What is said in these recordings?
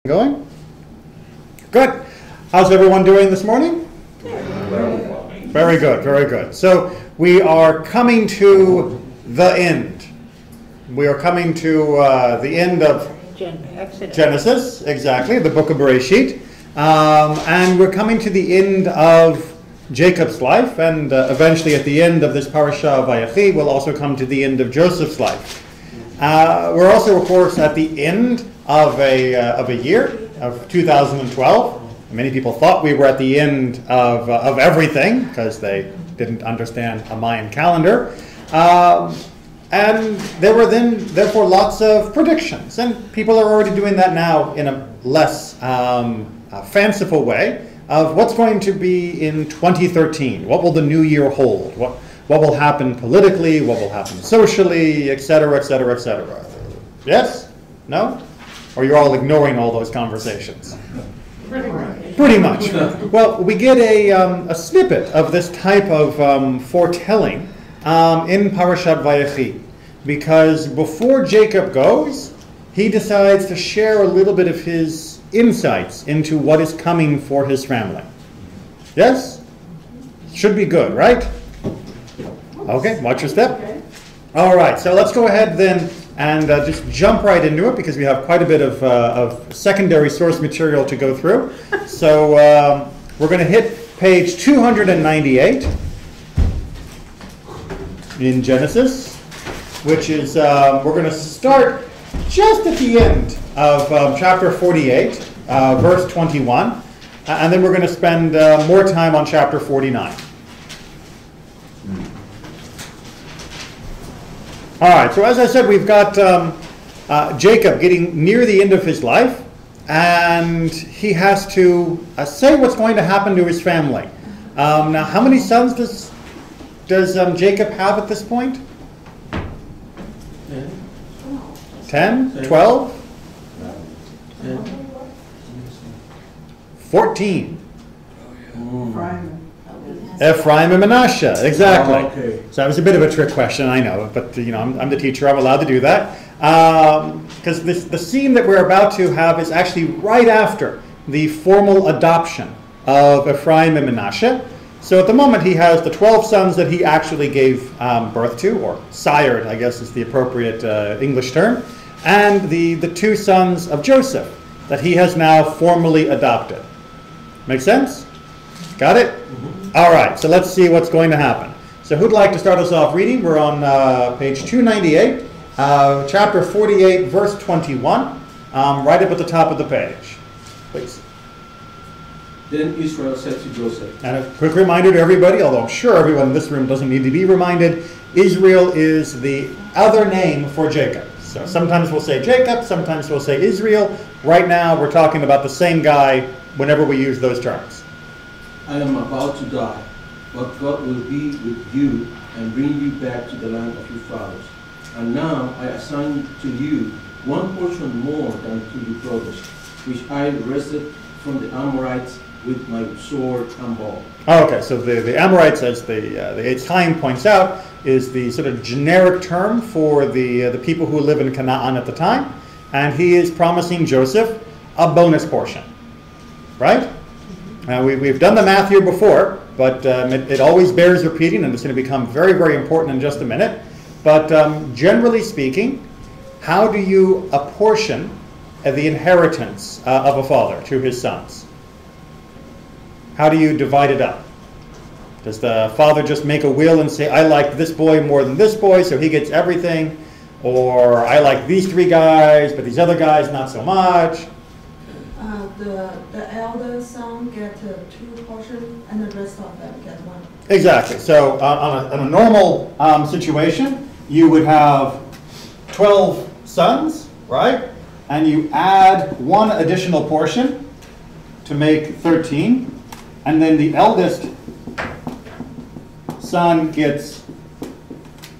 Going? Good. How's everyone doing this morning? Very good, very good. So we are coming to the end. We are coming to the end of Genesis, exactly, the book of Bereshit. And we're coming to the end of Jacob's life, and eventually at the end of this parasha of Vayechi, we'll also come to the end of Joseph's life. We're also, of course, at the end of a year, of 2012. Many people thought we were at the end of everything because they didn't understand a Mayan calendar. And there were then, therefore, lots of predictions. And people are already doing that now in a less fanciful way of what's going to be in 2013. What will the new year hold? What will happen politically? What will happen socially? Etc., etc., etc. Yes? No? Or you're all ignoring all those conversations? Pretty much. Well, we get a snippet of this type of foretelling in Parashat Vayechi, because before Jacob goes, he decides to share a little bit of his insights into what is coming for his family. Yes? Should be good, right? Okay, watch your step. All right, so let's go ahead then and just jump right into it, because we have quite a bit of secondary source material to go through. So we're going to hit page 298 in Genesis, which is, we're going to start just at the end of chapter 48, verse 21, and then we're going to spend more time on chapter 49. All right, so as I said, we've got Jacob getting near the end of his life, and he has to say what's going to happen to his family. Now, how many sons does Jacob have at this point? 10? 12? 14. Ephraim and Manasseh, exactly. Oh, okay. So that was a bit of a trick question, I know, but you know, I'm the teacher, I'm allowed to do that. Because the scene that we're about to have is actually right after the formal adoption of Ephraim and Manasseh. So at the moment he has the 12 sons that he actually gave birth to, or sired, I guess is the appropriate English term, and the 2 sons of Joseph that he has now formally adopted. Make sense? Got it? Mm-hmm. All right, so let's see what's going to happen. So who'd like to start us off reading? We're on page 298, chapter 48, verse 21, right up at the top of the page. Please. Then Israel said to Joseph. And a quick reminder to everybody, although I'm sure everyone in this room doesn't need to be reminded, Israel is the other name for Jacob. So sometimes we'll say Jacob, sometimes we'll say Israel. Right now we're talking about the same guy whenever we use those terms. I am about to die, but God will be with you and bring you back to the land of your fathers. And now I assign to you one portion more than to your brothers, which I wrested from the Amorites with my sword and bow. Okay, so the Amorites, as the Eitz Chaim points out, is the sort of generic term for the people who live in Canaan at the time, and he is promising Joseph a bonus portion, right? Now, we've done the math here before, but it always bears repeating, and it's going to become very, very important in just a minute. But generally speaking, how do you apportion the inheritance of a father to his sons? How do you divide it up? Does the father just make a will and say, I like this boy more than this boy, so he gets everything? Or I like these 3 guys, but these other guys not so much? The elder son get 2 portions, and the rest of them get 1. Exactly. So on a normal situation, you would have 12 sons, right? And you add 1 additional portion to make 13. And then the eldest son gets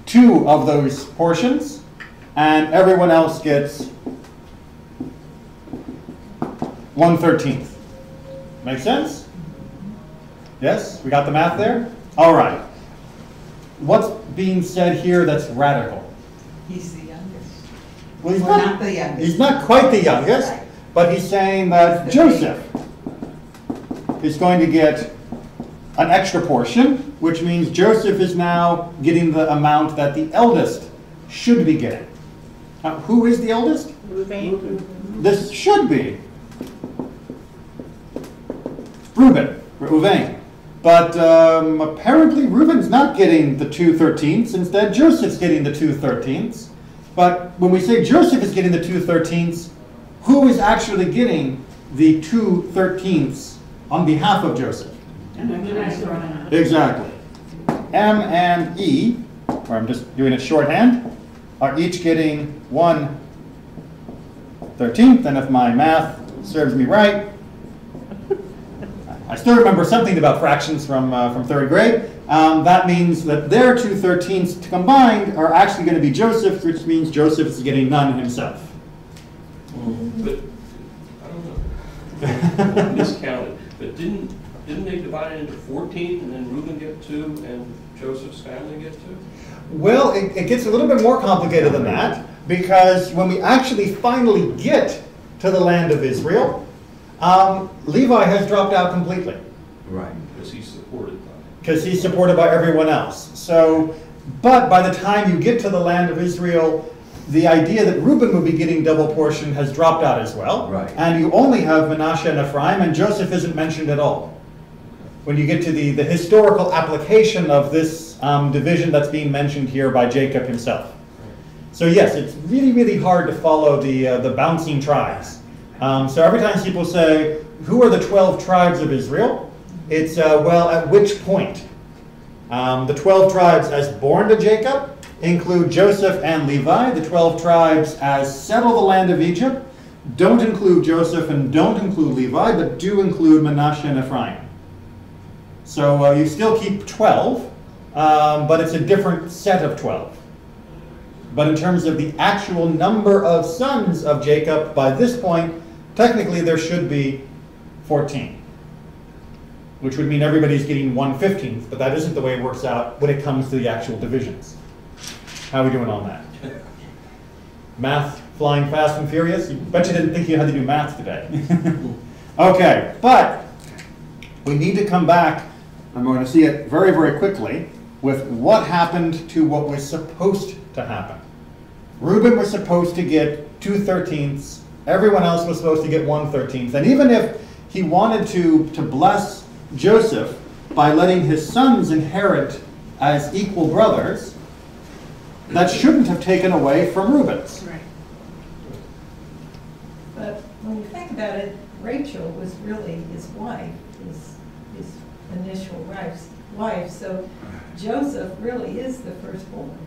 2 of those portions, and everyone else gets 1/13. Make sense? Yes? We got the math there? All right. What's being said here that's radical? He's the youngest. Well, Not the youngest. He's not quite the youngest, but he's saying that Joseph is going to get an extra portion, which means Joseph is now getting the amount that the eldest should be getting. Who is the eldest? Reuven. This should be Reuven. But apparently Reuben's not getting the 2/13. Instead, Joseph's getting the 2/13. But when we say Joseph is getting the 2/13, who is actually getting the 2/13 on behalf of Joseph? Exactly. M and E, or I'm just doing it shorthand, are each getting 1/13. And if my math serves me right, I still remember something about fractions from third grade. That means that their 2/13 combined are actually going to be Joseph's, which means Joseph is getting none himself. But I don't know. Miscounted. But didn't they divide it into 14 and then Reuben get 2 and Joseph's family get 2? Well, it gets a little bit more complicated than that, because when we actually finally get to the land of Israel, Levi has dropped out completely. Right. Because he's supported by Because he's supported by everyone else. So, but by the time you get to the land of Israel, the idea that Reuben would be getting double portion has dropped out as well. Right. And you only have Manasseh and Ephraim, and Joseph isn't mentioned at all. When you get to the historical application of this division that's being mentioned here by Jacob himself. So yes, it's really, really hard to follow the bouncing tribes. So every time people say, who are the 12 tribes of Israel? It's, well, at which point? The 12 tribes as born to Jacob include Joseph and Levi. The 12 tribes as settle the land of Egypt don't include Joseph and don't include Levi, but do include Manasseh and Ephraim. So you still keep 12, but it's a different set of 12. But in terms of the actual number of sons of Jacob, by this point, technically there should be 14. Which would mean everybody's getting 1/15, but that isn't the way it works out when it comes to the actual divisions. How are we doing on that? Math flying fast and furious? You bet you didn't think you had to do math today. Okay, but we need to come back, and we're going to see it very, very quickly, with what happened to what was supposed to happen. Reuben was supposed to get 2/13. Everyone else was supposed to get 1/13. And even if he wanted to bless Joseph by letting his sons inherit as equal brothers, that shouldn't have taken away from Reuben's. Right. But when you think about it, Rachel was really his wife, his initial wife. So Joseph really is the firstborn.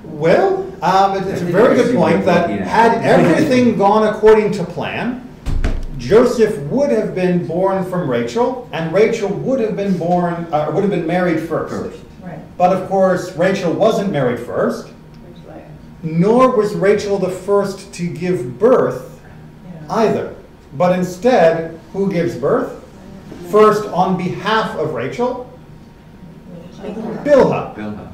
Well, it's a very good point that had everything gone according to plan, Joseph would have been born from Rachel, and Rachel would have been married first. Right. But of course, Rachel wasn't married first, nor was Rachel the first to give birth either. But instead, who gives birth? First, on behalf of Rachel, Bilhah.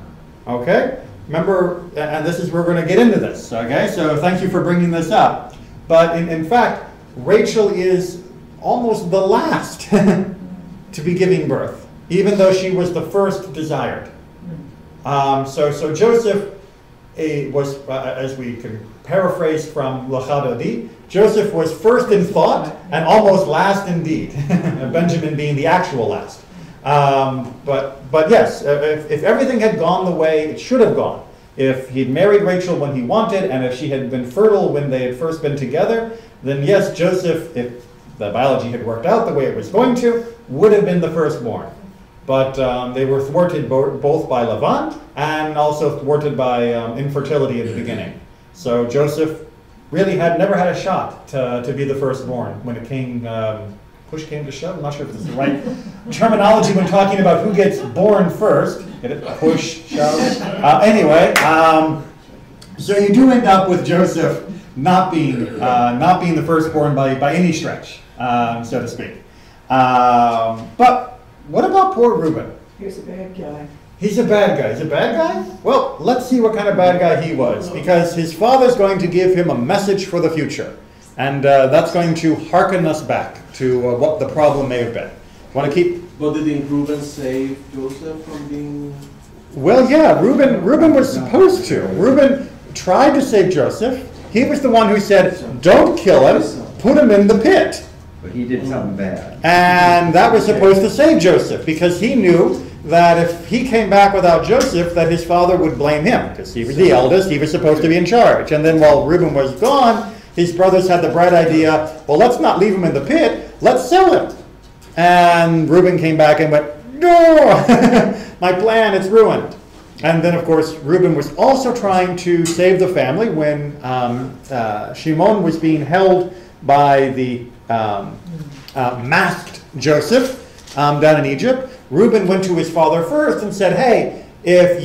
Okay? Remember, and this is where we're going to get into this, okay? So thank you for bringing this up. But in fact, Rachel is almost the last to be giving birth, even though she was the first desired. So Joseph was, as we can paraphrase from Lachadodi, Joseph was first in thought and almost last in deed, Benjamin being the actual last. But yes, if everything had gone the way it should have gone, if he'd married Rachel when he wanted, and if she had been fertile when they had first been together, then yes, Joseph, if the biology had worked out the way it was going to, would have been the firstborn. But they were thwarted both by Lavan and also thwarted by infertility in the beginning. So Joseph really never had a shot to be the firstborn when it came, push came to shove. I'm not sure if this is the right terminology when talking about who gets born first. Get it? Push, shove. Anyway, so you do end up with Joseph not being the firstborn by any stretch, so to speak. But what about poor Reuben? He's a bad guy. He's a bad guy. He's a bad guy? Well, let's see what kind of bad guy he was, because his father's going to give him a message for the future. And that's going to hearken us back to what the problem may have been. Want to keep... But didn't Reuben save Joseph from being... Well, yeah, Reuben was supposed to. Reuben tried to save Joseph. He was the one who said, don't kill him, put him in the pit. But he did something bad. And that was supposed to save Joseph, because he knew that if he came back without Joseph, that his father would blame him, because he was the eldest, he was supposed to be in charge. And then while Reuben was gone, his brothers had the bright idea, well, let's not leave him in the pit, let's sell him. And Reuben came back and went, no, my plan, it's ruined. And then, of course, Reuben was also trying to save the family when Shimon was being held by the masked Joseph down in Egypt. Reuben went to his father first and said, hey, if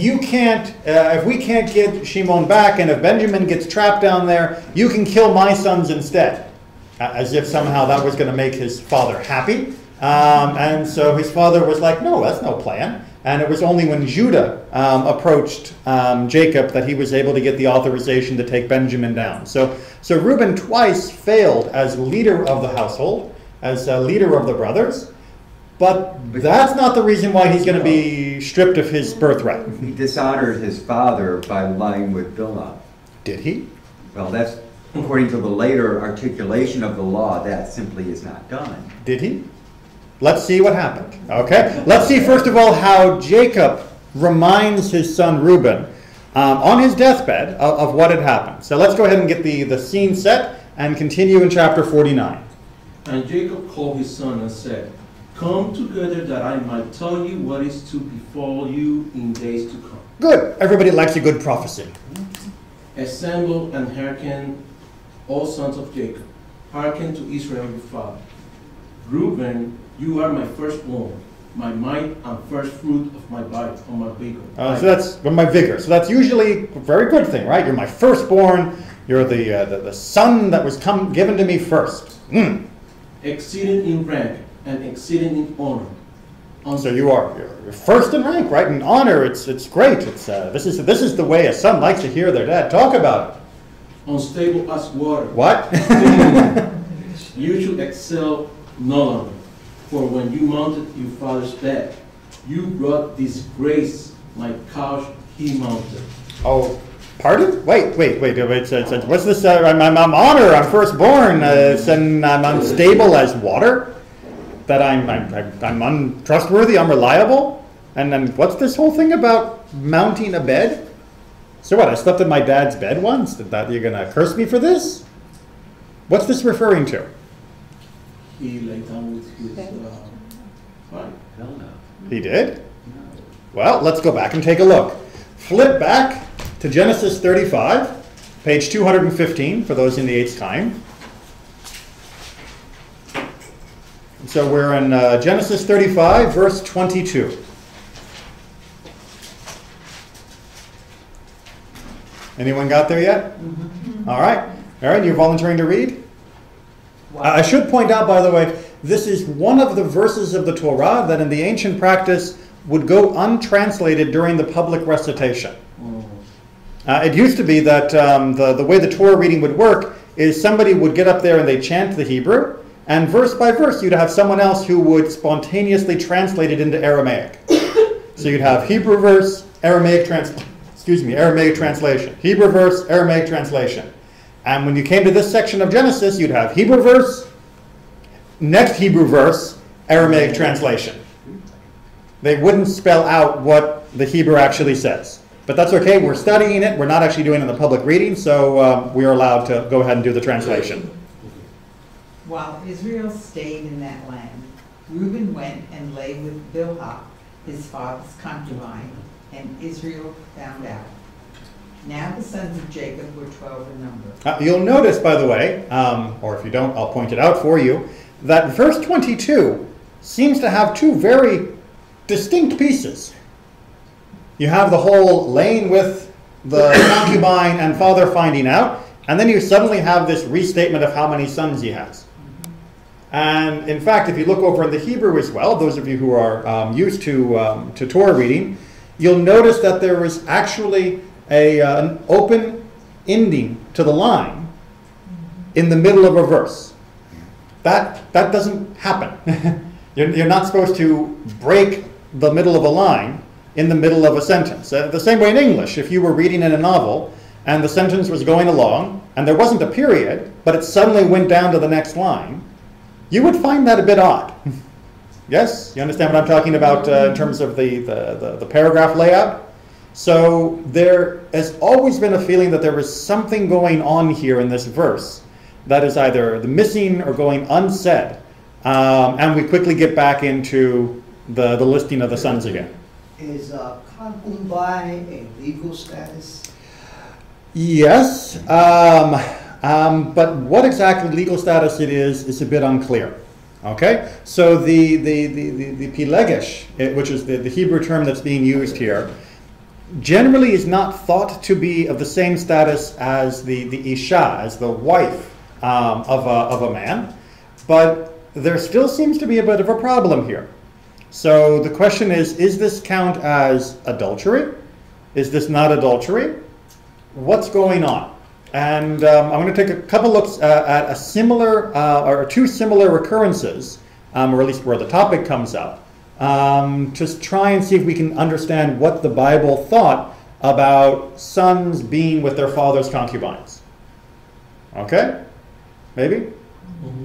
we can't get Shimon back, and if Benjamin gets trapped down there, you can kill my sons instead. As if somehow that was going to make his father happy. And so his father was like, no, that's no plan. And it was only when Judah approached Jacob that he was able to get the authorization to take Benjamin down. So Reuben twice failed as leader of the household, as a leader of the brothers. But that's not the reason why he's going to be stripped of his birthright. He dishonored his father by lying with Bilhah. Did he? Well, that's according to the later articulation of the law, that simply is not done. Did he? Let's see what happened. Okay? Let's see, first of all, how Jacob reminds his son Reuben on his deathbed of what had happened. So let's go ahead and get the scene set and continue in chapter 49. And Jacob called his son and said, come together that I might tell you what is to befall you in days to come. Good. Everybody likes a good prophecy. Assemble and hearken, all sons of Jacob. Hearken to Israel your father. Reuben, you are my firstborn, my might and first fruit of my body, on my vigor. So that's my vigor. So that's usually a very good thing, right? You're my firstborn. You're the son that was given to me first. Exceeding in rank and exceeding in honor. So you're first in rank, right? In honor, it's great. It's this is the way a son likes to hear their dad talk about it. Unstable as water. What? You should excel no longer. For when you mounted your father's bed, you brought disgrace my couch he mounted. Oh, pardon? Wait. What's this? I'm honor. I'm firstborn. And I'm unstable as water. That I'm untrustworthy. I'm reliable. And then what's this whole thing about mounting a bed? So what? I slept in my dad's bed once. That you're gonna curse me for this? What's this referring to? He lay down with his wife. He did? Well, let's go back and take a look. Flip back to Genesis 35, page 215, for those in the 8th time. So we're in Genesis 35, verse 22. Anyone got there yet? Mm-hmm. All right. You're volunteering to read? Wow. I should point out, by the way, this is one of the verses of the Torah that in the ancient practice would go untranslated during the public recitation. It used to be that the way the Torah reading would work is somebody would get up there and they chant the Hebrew, and verse by verse you'd have someone else who would spontaneously translate it into Aramaic. So you'd have Hebrew verse, Aramaic translation. Hebrew verse, Aramaic translation. And when you came to this section of Genesis, you'd have Hebrew verse, next Hebrew verse, Aramaic translation. They wouldn't spell out what the Hebrew actually says. But that's okay, we're studying it, we're not actually doing it in the public reading, so we are allowed to go ahead and do the translation. While Israel stayed in that land, Reuben went and lay with Bilhah, his father's concubine, and Israel found out. Now the sons of Jacob were 12 in number. You'll notice, by the way, or if you don't, I'll point it out for you, that verse 22 seems to have two very distinct pieces. You have the whole laying with the concubine and father finding out, and then you suddenly have this restatement of how many sons he has. And in fact, if you look over in the Hebrew as well, those of you who are used to Torah reading, you'll notice that there is actually an open ending to the line in the middle of a verse. That doesn't happen. You're not supposed to break the middle of a line in the middle of a sentence. The same way in English, if you were reading in a novel and the sentence was going along and there wasn't a period, but it suddenly went down to the next line, you would find that a bit odd. Yes? You understand what I'm talking about in terms of the paragraph layout? So there has always been a feeling that there is something going on here in this verse that is either the missing or going unsaid. And we quickly get back into the listing of the sons again. Is concubine a legal status? Yes, but what exactly legal status it is a bit unclear. Okay, so the pilegesh, which is the Hebrew term that's being used here, generally is not thought to be of the same status as the isha, as the wife of a man, but there still seems to be a bit of a problem here. So the question is this count as adultery? Is this not adultery? What's going on? And I'm going to take a couple looks at a similar or two similar occurrences, or at least where the topic comes up, to try and see if we can understand what the Bible thought about sons being with their father's concubines. Okay? Maybe?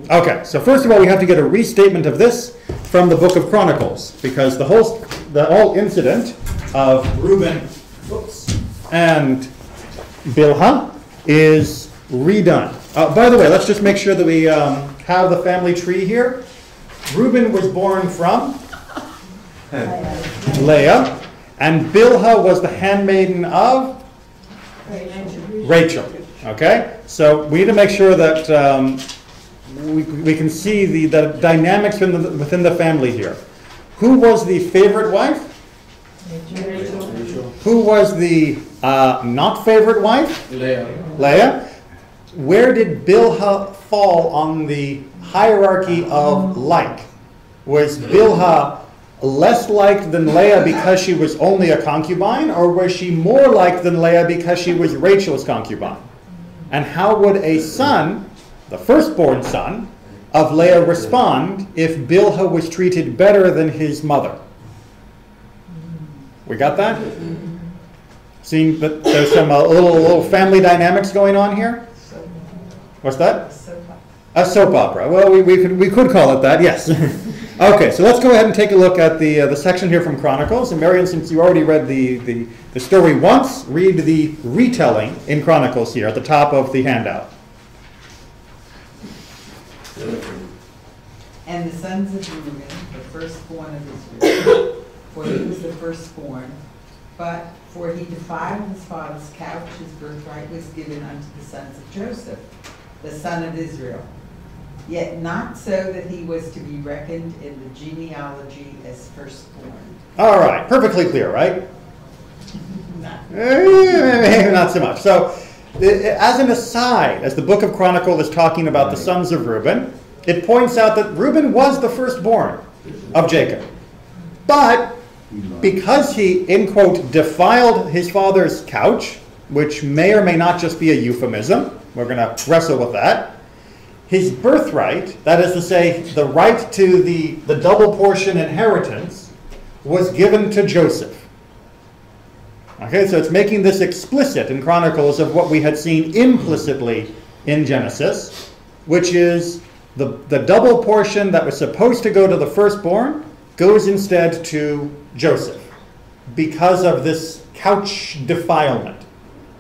Okay, so first of all, we have to get a restatement of this from the book of Chronicles, because the whole incident of Reuben and Bilhah is redone. By the way, let's just make sure that we have the family tree here. Reuben was born from Leah, and Bilhah was the handmaiden of Rachel. Okay, so we need to make sure that we can see the dynamics within the family here. Who was the favorite wife? Rachel. Who was the not favorite wife? Leah. Where did Bilhah fall on the hierarchy of like? Was Bilhah less liked than Leah because she was only a concubine, or was she more liked than Leah because she was Rachel's concubine? And how would a son, the firstborn son of Leah, respond if Bilhah was treated better than his mother? We got that? Seeing that there's some little family dynamics going on here? What's that? A soap opera. Well, we could call it that, yes. Okay, so let's go ahead and take a look at the section here from Chronicles. And Marion, since you already read the story once, read the retelling in Chronicles here at the top of the handout. And the sons of Reuben, the firstborn of Israel, for he was the firstborn, but for he defiled his father's couch, his birthright was given unto the sons of Joseph, the son of Israel. Yet not so that he was to be reckoned in the genealogy as firstborn. All right, perfectly clear, right? Maybe not so much. So, as an aside, as the book of Chronicles is talking about the sons of Reuben, it points out that Reuben was the firstborn of Jacob. But because he, in quote, defiled his father's couch, which may or may not just be a euphemism, we're going to wrestle with that, his birthright, that is to say, the right to the double portion inheritance, was given to Joseph. Okay, so it's making this explicit in Chronicles of what we had seen implicitly in Genesis, which is the double portion that was supposed to go to the firstborn goes instead to Joseph because of this couch defilement.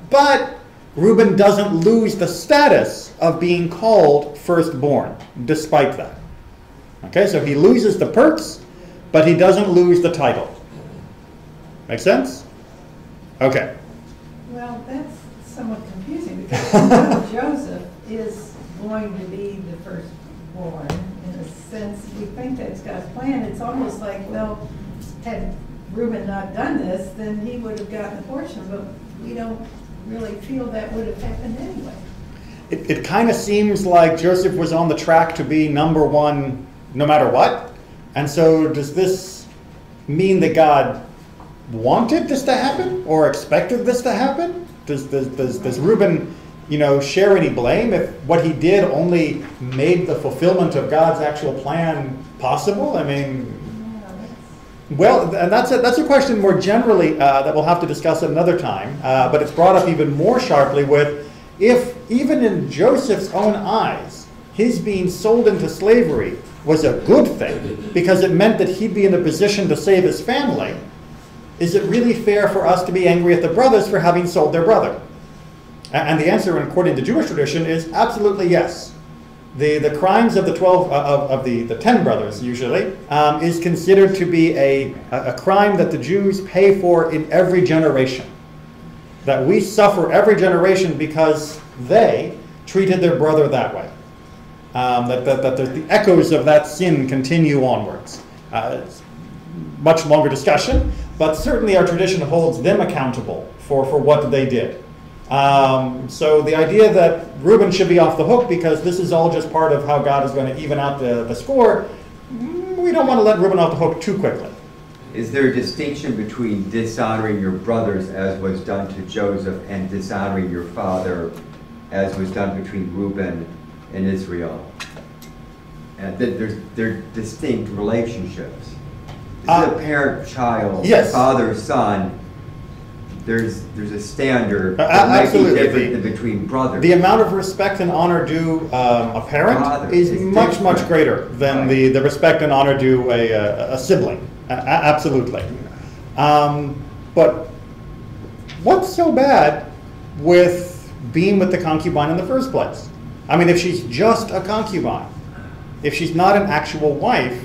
But Reuben doesn't lose the status of being called firstborn, despite that. Okay, so he loses the perks, but he doesn't lose the title. Make sense? Okay. Well, that's somewhat confusing because we know Joseph is going to be the firstborn. In a sense, we think that's God's plan. It's almost like, well, had Reuben not done this, then he would have gotten a portion, but we don't really feel that would have happened anyway. It kind of seems like Joseph was on the track to be number one no matter what. And so does this mean that God wanted this to happen or expected this to happen? Does Reuben share any blame if what he did only made the fulfillment of God's actual plan possible? I mean, well, and that's a question more generally that we'll have to discuss at another time, but it's brought up even more sharply with, if even in Joseph's own eyes, his being sold into slavery was a good thing because it meant that he'd be in a position to save his family, is it really fair for us to be angry at the brothers for having sold their brother? And the answer, according to Jewish tradition, is absolutely yes. The crimes of the 12 of the 10 brothers usually is considered to be a crime that the Jews pay for in every generation. That we suffer every generation because they treated their brother that way. That the echoes of that sin continue onwards. It's much longer discussion, but certainly our tradition holds them accountable for what they did. So the idea that Reuben should be off the hook because this is all just part of how God is going to even out the score, we don't want to let Reuben off the hook too quickly. Is there a distinction between dishonoring your brothers, as was done to Joseph, and dishonoring your father, as was done between Reuben and Israel? And they're distinct relationships. This is a parent-child, yes. father-son. There's a standard that might be different than between brothers. The amount of respect and honor due a parent is much, much greater than the respect and honor due a sibling. Absolutely. But what's so bad with being with the concubine in the first place? I mean, if she's just a concubine, if she's not an actual wife,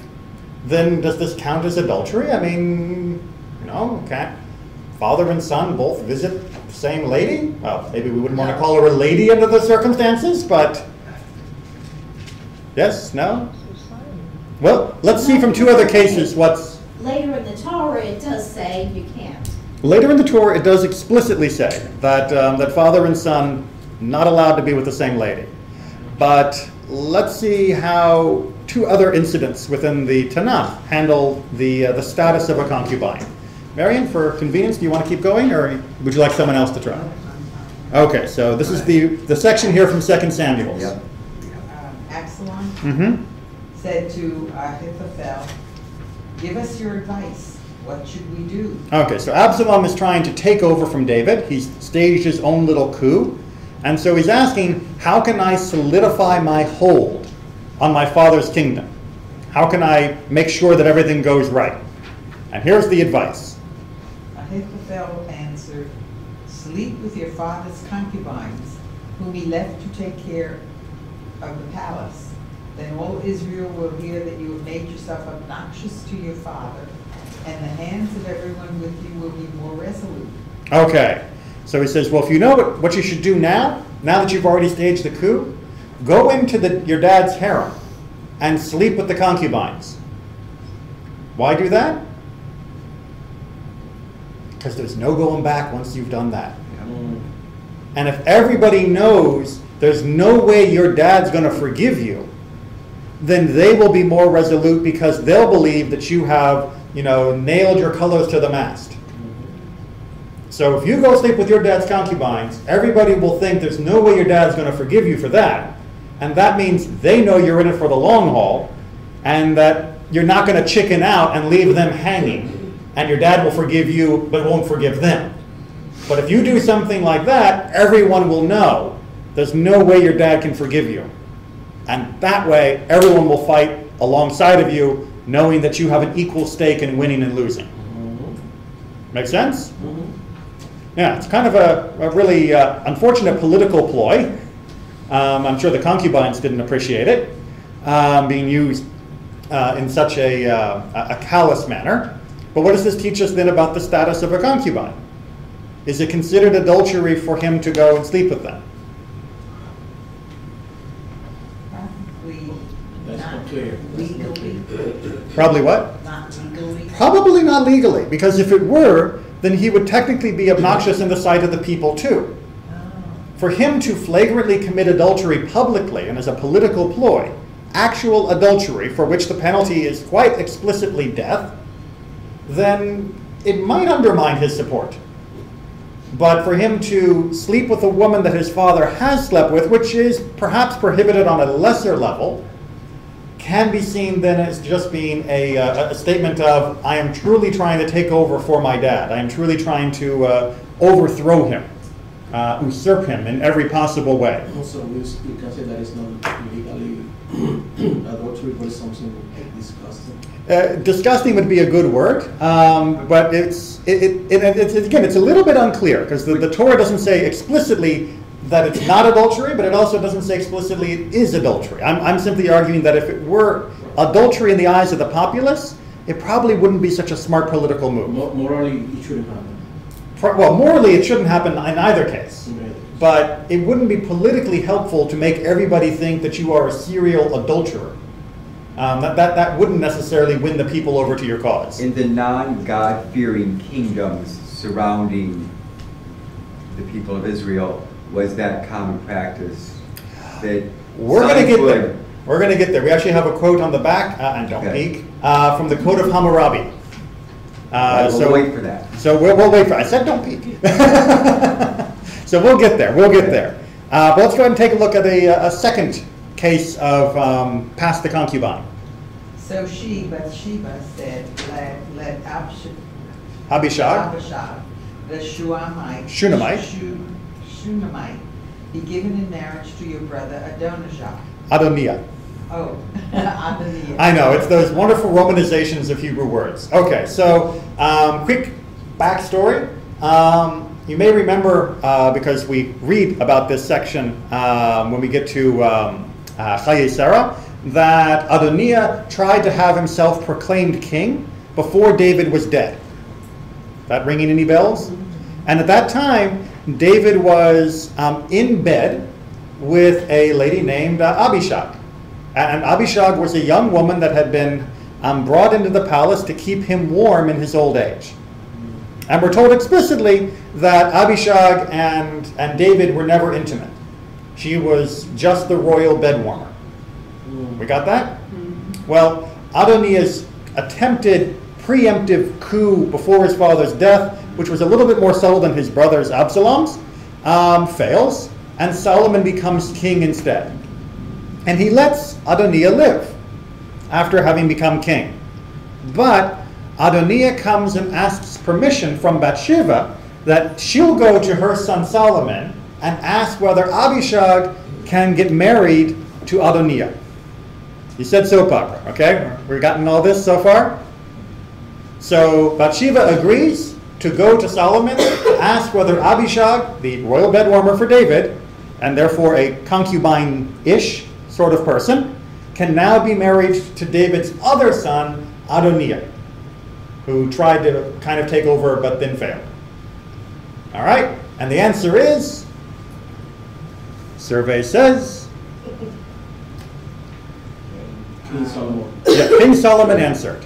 then does this count as adultery? I mean, can't father and son both visit the same lady? Well, maybe we wouldn't want to call her a lady under the circumstances, but yes, no? Well, let's see from two other cases what's... Later in the Torah, it does say you can't. Later in the Torah, it does explicitly say that, that father and son not allowed to be with the same lady. But let's see how two other incidents within the Tanakh handle the status of a concubine. Marion, for convenience, do you want to keep going, or would you like someone else to try? Okay, so this is the section here from 2 Samuel. Yep. Absalom said to Ahithophel, "Give us your advice. What should we do?" Okay, so Absalom is trying to take over from David. He's staged his own little coup. And so he's asking, how can I solidify my hold on my father's kingdom? How can I make sure that everything goes right? And here's the advice. Ahithophel answered, "Sleep with your father's concubines, whom he left to take care of the palace. Then all Israel will hear that you have made yourself obnoxious to your father, and the hands of everyone with you will be more resolute." Okay, so he says, well, if you know what you should do now that you've already staged the coup, go into your dad's harem and sleep with the concubines. Why do that? Because there's no going back once you've done that. And if everybody knows there's no way your dad's going to forgive you, then they will be more resolute because they'll believe that you have, nailed your colors to the mast. So if you go sleep with your dad's concubines, everybody will think there's no way your dad's going to forgive you for that. And that means they know you're in it for the long haul, and that you're not going to chicken out and leave them hanging. And your dad will forgive you, but won't forgive them. But if you do something like that, everyone will know there's no way your dad can forgive you. And that way, everyone will fight alongside of you, knowing that you have an equal stake in winning and losing. Make sense? Yeah, it's kind of a really unfortunate political ploy. I'm sure the concubines didn't appreciate it, being used in such a callous manner. But what does this teach us then about the status of a concubine? Is it considered adultery for him to go and sleep with them? Probably That's not not clear. legally. Probably what? Not legally. Probably not legally, because if it were, then he would technically be obnoxious in the sight of the people too. For him to flagrantly commit adultery publicly and as a political ploy, actual adultery for which the penalty is quite explicitly death, then it might undermine his support. But for him to sleep with a woman that his father has slept with, which is perhaps prohibited on a lesser level, can be seen then as just being a statement of, I am truly trying to take over for my dad. I am truly trying to overthrow him, usurp him in every possible way. Also, we can say that it's not legally adultery, but it's something disgusting. Disgusting would be a good word, but it's again, it's a little bit unclear because the Torah doesn't say explicitly that it's not adultery, but it also doesn't say explicitly it is adultery. I'm simply arguing that if it were adultery in the eyes of the populace, it probably wouldn't be such a smart political move. Morally, it shouldn't happen. Well, morally, it shouldn't happen in either case. But it wouldn't be politically helpful to make everybody think that you are a serial adulterer. That wouldn't necessarily win the people over to your cause. In the non-God-fearing kingdoms surrounding the people of Israel, was that common practice? That we're going to get there. We're going to get there. We actually have a quote on the back, and don't peek, from the Code of Hammurabi. We'll wait for that. So we'll wait for it. I said don't peek. So we'll get there. We'll get there. But let's go ahead and take a look at a second case of pass the concubine. So Bathsheba said, let Abishag, the Shunammite, be given in marriage to your brother Adoniah. Oh, Adoniah. I know, it's those wonderful romanizations of Hebrew words. Okay, so quick backstory. You may remember, because we read about this section when we get to Chaye Sarah, that Adoniah tried to have himself proclaimed king before David was dead. That ringing any bells? And at that time, David was in bed with a lady named Abishag. And Abishag was a young woman that had been brought into the palace to keep him warm in his old age. And we're told explicitly that Abishag and David were never intimate. She was just the royal bed warmer. We got that? Well, Adoniah's attempted preemptive coup before his father's death, which was a little bit more subtle than his brother's Absalom's, fails, and Solomon becomes king instead. And he lets Adoniah live after having become king. But Adoniah comes and asks permission from Bathsheba that she'll go to her son Solomon and ask whether Abishag can get married to Adoniah. You said soap opera, okay? We've gotten all this so far? So Bathsheba agrees to go to Solomon to ask whether Abishag, the royal bedwarmer for David, and therefore a concubine-ish sort of person, can now be married to David's other son, Adoniah, who tried to kind of take over but then failed. All right, and the answer is, survey says, King Solomon. Yeah, King Solomon answered.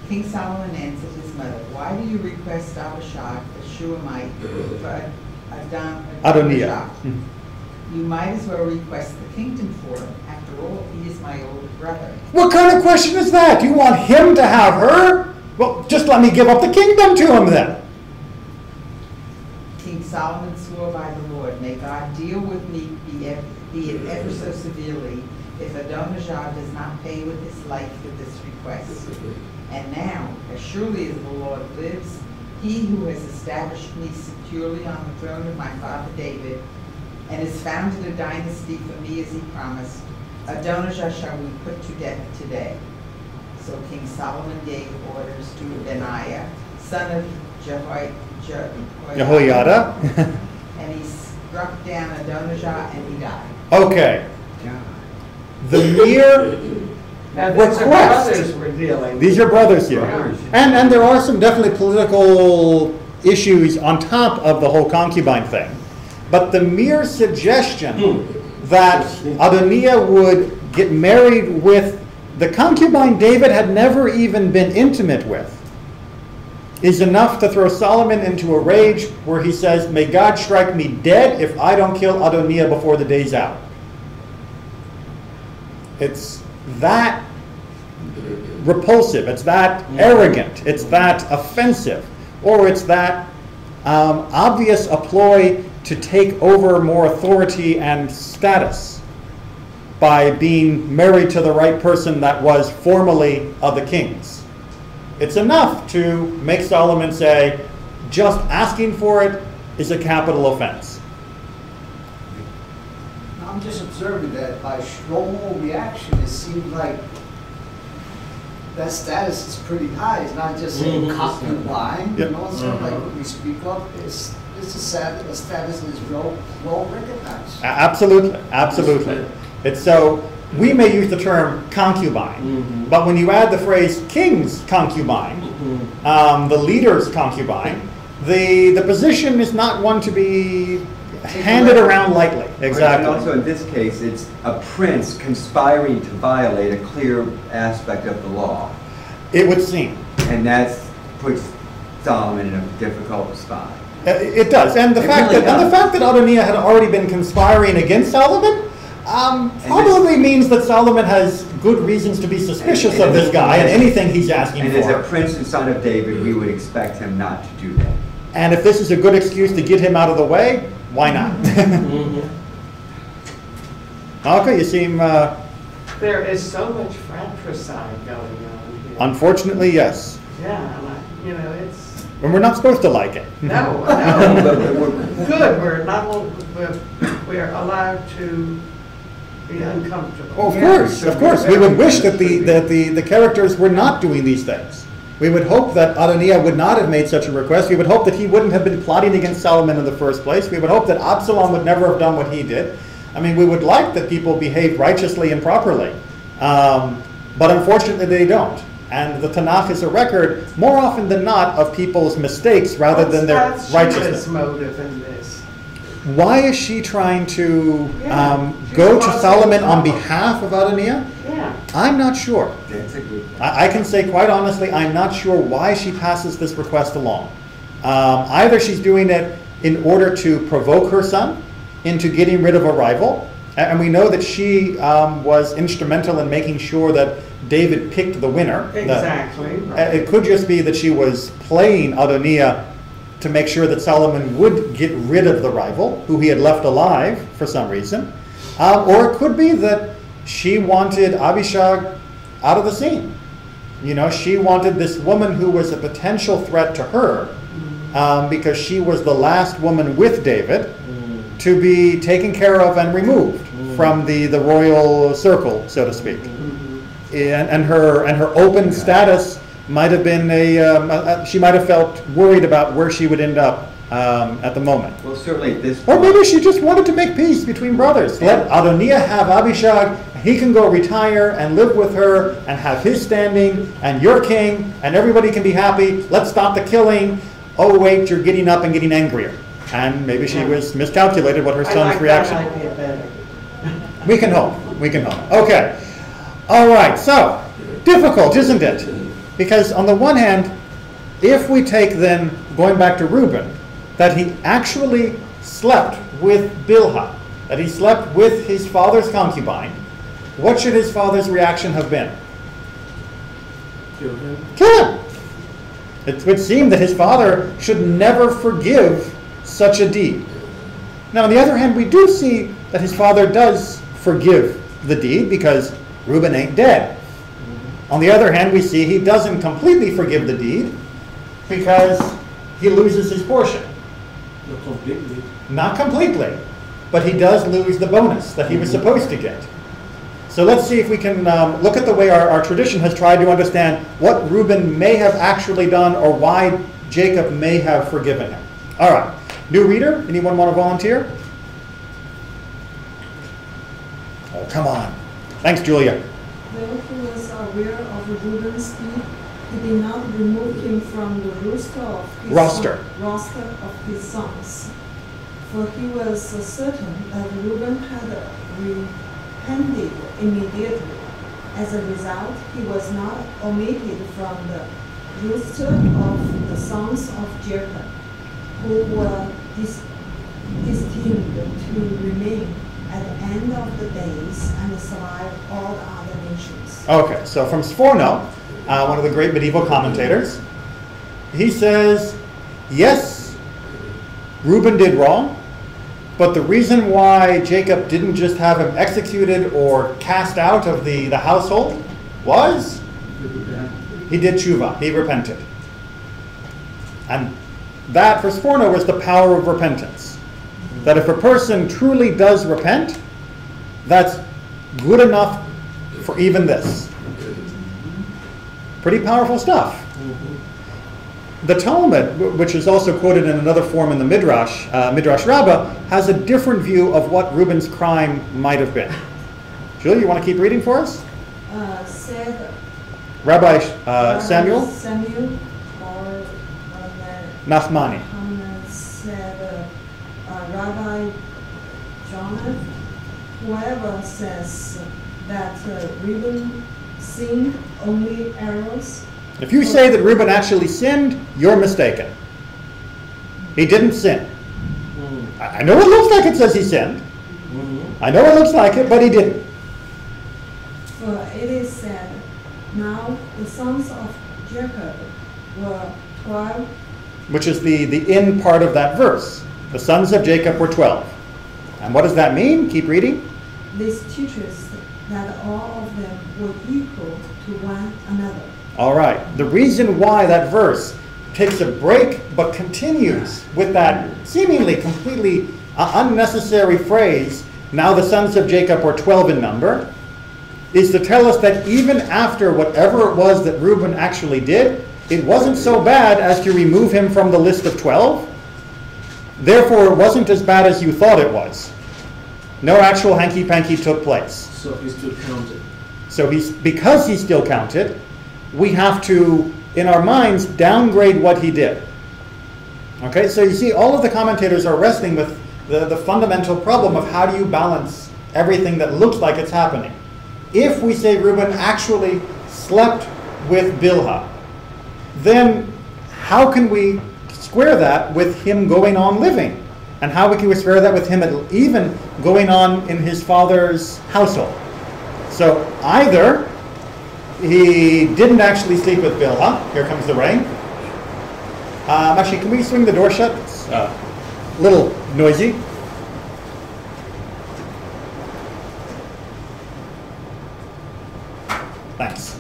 King Solomon answered his mother, why do you request Abishag, the Shunammite, for Adoniah? You might as well request the kingdom for him. After all, he is my older brother. What kind of question is that? You want him to have her? Well, just let me give up the kingdom to him then. King Solomon swore by the Lord, may God deal with me, be it ever so severely, if Adonijah does not pay with his life for this request. And now, as surely as the Lord lives, he who has established me securely on the throne of my father David, and has founded a dynasty for me as he promised, Adonijah shall we put to death today. So King Solomon gave orders to Benaiah, son of Jehoiada. And he struck down Adonijah and he died. Okay. The mere Now, that's the brothers we're dealing with. These are brothers here. And there are some definitely political issues on top of the whole concubine thing. But the mere suggestion that Adoniah would get married with the concubine David had never even been intimate with is enough to throw Solomon into a rage where he says, may God strike me dead if I don't kill Adoniah before the day's out. It's that repulsive, it's that arrogant, it's that offensive, or it's that obvious a ploy to take over more authority and status by being married to the right person that was formerly of the king's. It's enough to make Solomon say, just asking for it is a capital offense. I'm just observing that by Shlomo's reaction, it seems like that status is pretty high. It's not just saying concubine, Yep. you know, so like when we speak up, it's a status that is well recognized. Absolutely, absolutely. It's so, we may use the term concubine, but when you add the phrase king's concubine, the leader's concubine, the position is not one to be handed around lightly. Exactly. And also in this case, it's a prince conspiring to violate a clear aspect of the law. It would seem. And that puts Solomon in a difficult spot. It does. And the fact that Adoniah had already been conspiring against Solomon probably means that Solomon has good reasons to be suspicious of this guy and anything he's asking and for. as a prince and son of David, we would expect him not to do that. And if this is a good excuse to get him out of the way, why not? Okay, you seem... There is so much fratricide going on here. Unfortunately, yes. Yeah, you know, it's... And we're not supposed to like it. No, no. Good, we're allowed to be uncomfortable. Oh, of course. We would wish that the characters were not doing these things. We would hope that Adoniah would not have made such a request. We would hope that he wouldn't have been plotting against Solomon in the first place. We would hope that Absalom would never have done what he did. I mean, we would like that people behaved righteously and properly. But unfortunately, they don't. And the Tanakh is a record, more often than not, of people's mistakes rather than their righteousness. What's motive in this? Why is she trying to go to Solomon on behalf of Adoniah? Yeah. I'm not sure. That's a good point. I can say quite honestly, I'm not sure why she passes this request along. Either she's doing it in order to provoke her son into getting rid of a rival, and we know that she was instrumental in making sure that David picked the winner. Exactly. Right. It could just be that she was playing Adoniah to make sure that Solomon would get rid of the rival, who he had left alive for some reason. Or it could be that she wanted Abishag out of the scene. You know, she wanted this woman who was a potential threat to her, because she was the last woman with David, to be taken care of and removed from the royal circle, so to speak. And her open status might have been she might have felt worried about where she would end up at the moment. Well, certainly this... Or maybe she just wanted to make peace between brothers. Let Adoniah have Abishag, he can go retire and live with her and have his standing, and you're king, and everybody can be happy. Let's stop the killing. Oh wait, you're getting up and getting angrier. And maybe she was miscalculated what her son's reaction. I like that idea better. We can hope. We can hope. Okay. All right. So, difficult, isn't it? Because on the one hand, if we take then, going back to Reuben, that he actually slept with Bilhah, that he slept with his father's concubine, what should his father's reaction have been? Kill him. Kill him! It would seem that his father should never forgive such a deed. Now, on the other hand, we do see that his father does forgive the deed because Reuben ain't dead. On the other hand, we see he doesn't completely forgive the deed because he loses his portion. Not completely. Not completely, but he does lose the bonus that he was supposed to get. So let's see if we can look at the way our tradition has tried to understand what Reuben may have actually done or why Jacob may have forgiven him. All right. New reader, anyone want to volunteer? Oh, come on. Thanks, Julia. When he was aware of Reuben's deed, he did not remove him from the roster of his sons. For he was certain that Reuben had repented immediately. As a result, he was not omitted from the roster of the sons of Jacob, who were destined to remain at the end of the days and survive all the other nations. Okay, so from Sforno, one of the great medieval commentators, he says, yes, Reuben did wrong, but the reason why Jacob didn't just have him executed or cast out of the household was he did tshuva, he repented. And that, for Sforno, was the power of repentance. That if a person truly does repent, that's good enough for even this. Pretty powerful stuff. The Talmud, which is also quoted in another form in the Midrash, Midrash Rabbah, has a different view of what Reuben's crime might have been. Julie, you want to keep reading for us? Said Rabbi Samuel? Samuel or Nachmani. Said Rabbi Jonathan, whoever says that Reuben sinned only errors. If you say that Reuben actually sinned, you're mistaken. He didn't sin. I know it looks like it says he sinned. I know it looks like it, but he didn't. For it is said, now the sons of Jacob were 12. Which is the in part of that verse. The sons of Jacob were 12. And what does that mean? Keep reading. This teaches that all of them were equal to one another. All right. The reason why that verse takes a break but continues with that seemingly completely unnecessary phrase, now the sons of Jacob were 12 in number, is to tell us that even after whatever it was that Reuben actually did, it wasn't so bad as to remove him from the list of 12. Therefore, it wasn't as bad as you thought it was. No actual hanky-panky took place. So he's still counted. So because he's still counted, we have to, in our minds, downgrade what he did. Okay, so you see, all of the commentators are wrestling with the fundamental problem of how do you balance everything that looks like it's happening. If we say Reuben actually slept with Bilhah, then how can we square that with him going on living? And how can we square that with him even going on in his father's household? So either he didn't actually sleep with Bilhah. Here comes the rain. Actually, can we swing the door shut? It's a little noisy. Thanks.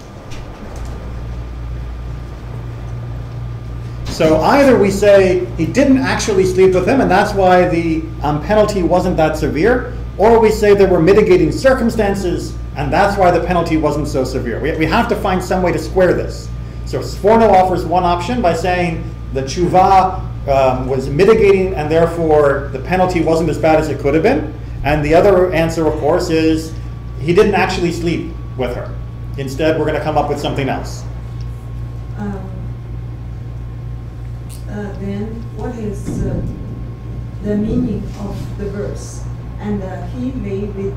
So either we say he didn't actually sleep with him, and that's why the penalty wasn't that severe, or we say there were mitigating circumstances, and that's why the penalty wasn't so severe. We have to find some way to square this. So Sforno offers one option by saying the tshuva was mitigating, and therefore the penalty wasn't as bad as it could have been. And the other answer, of course, is he didn't actually sleep with her. Instead, we're going to come up with something else. Then what is the meaning of the verse? And he lay with